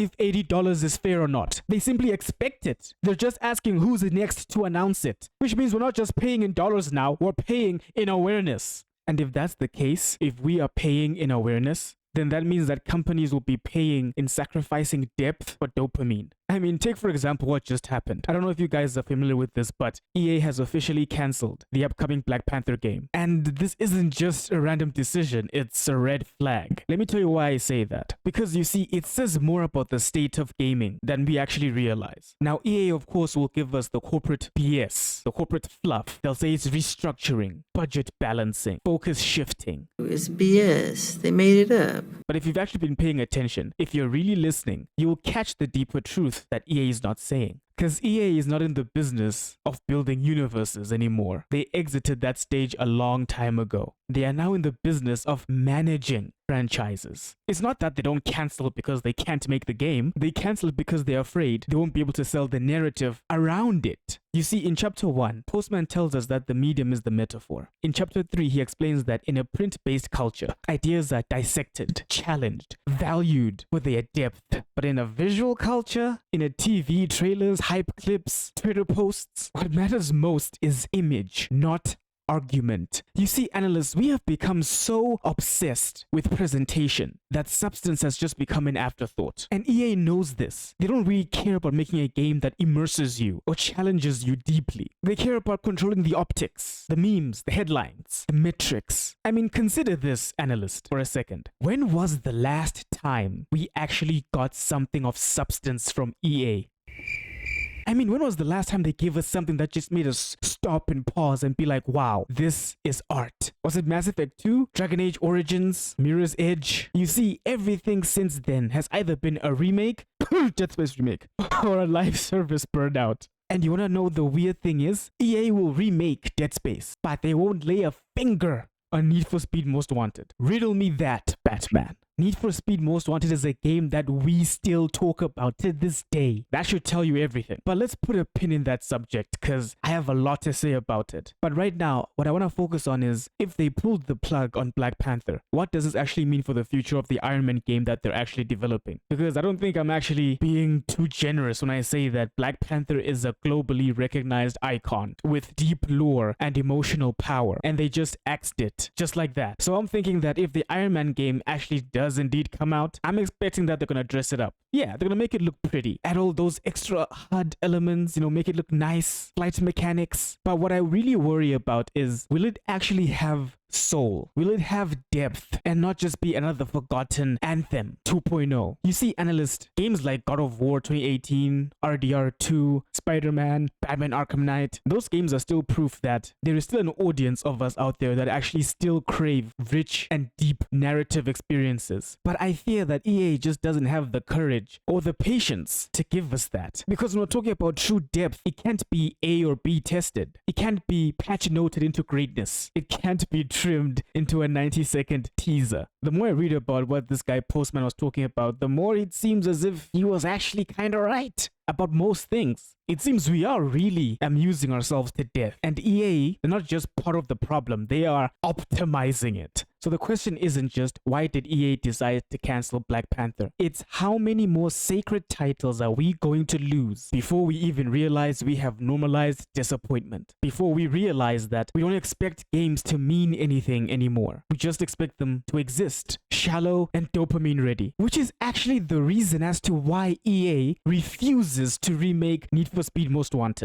if $80 is fair or not. They simply expect it. They're just asking who's the next to announce it, which means we're not just paying in dollars now, we're paying in awareness. And if that's the case, if we are paying in awareness, then that means that companies will be paying in sacrificing depth for dopamine. I mean, take for example what just happened. I don't know if you guys are familiar with this, but EA has officially cancelled the upcoming Black Panther game. And this isn't just a random decision, it's a red flag. Let me tell you why I say that. Because you see, it says more about the state of gaming than we actually realize. Now, EA, of course, will give us the corporate BS, the corporate fluff. They'll say it's restructuring, budget balancing, focus shifting. It's BS. They made it up. But if you've actually been paying attention, if you're really listening, you will catch the deeper truth that EA is not saying. Because EA is not in the business of building universes anymore. They exited that stage a long time ago. They are now in the business of managing franchises. It's not that they don't cancel because they can't make the game. They cancel it because they're afraid they won't be able to sell the narrative around it. You see, in chapter 1, Postman tells us that the medium is the metaphor. In chapter 3, he explains that in a print-based culture, ideas are dissected, challenged, valued for their depth. But in a visual culture, in a TV, trailers, hype clips, Twitter posts, what matters most is image, not argument. You see, analysts, we have become so obsessed with presentation that substance has just become an afterthought. And EA knows this. They don't really care about making a game that immerses you or challenges you deeply. They care about controlling the optics, the memes, the headlines, the metrics. I mean, consider this, analyst, for a second. When was the last time we actually got something of substance from EA? I mean, when was the last time they gave us something that just made us stop and pause and be like, wow, this is art? Was it Mass Effect 2? Dragon Age Origins? Mirror's Edge? You see, everything since then has either been a remake, Dead Space remake, or a live service burnout. And you wanna know the weird thing is? EA will remake Dead Space, but they won't lay a finger on Need for Speed Most Wanted. Riddle me that, Batman. Need for Speed Most Wanted is a game that we still talk about to this day. That should tell you everything. But let's put a pin in that subject because I have a lot to say about it. But right now, what I want to focus on is if they pulled the plug on Black Panther, what does this actually mean for the future of the Iron Man game that they're actually developing? Because I don't think I'm actually being too generous when I say that Black Panther is a globally recognized icon with deep lore and emotional power. And they just axed it just like that. So I'm thinking that if the Iron Man game actually does indeed come out, I'm expecting that they're gonna dress it up. Yeah, they're gonna make it look pretty. Add all those extra HUD elements, make it look nice, flight mechanics. But what I really worry about is, will it actually have soul? Will it have depth and not just be another forgotten Anthem 2.0? You see, analyst, games like God of War 2018, RDR 2, Spider-Man, Batman Arkham Knight, those games are still proof that there is still an audience of us out there that actually still crave rich and deep narrative experiences. But I fear that EA just doesn't have the courage or the patience to give us that. Because when we're talking about true depth, it can't be A or B tested. It can't be patch noted into greatness. It can't be trimmed into a 90-second teaser. The more I read about what this guy Postman was talking about, the more it seems as if he was actually kind of right about most things. It seems we are really amusing ourselves to death. And EA, they're not just part of the problem, they are optimizing it. So the question isn't just why did EA decide to cancel Black Panther? It's how many more sacred titles are we going to lose before we even realize we have normalized disappointment? Before we realize that we don't expect games to mean anything anymore. We just expect them to exist, shallow and dopamine ready. Which is actually the reason as to why EA refuses to remake Need for Speed Most Wanted.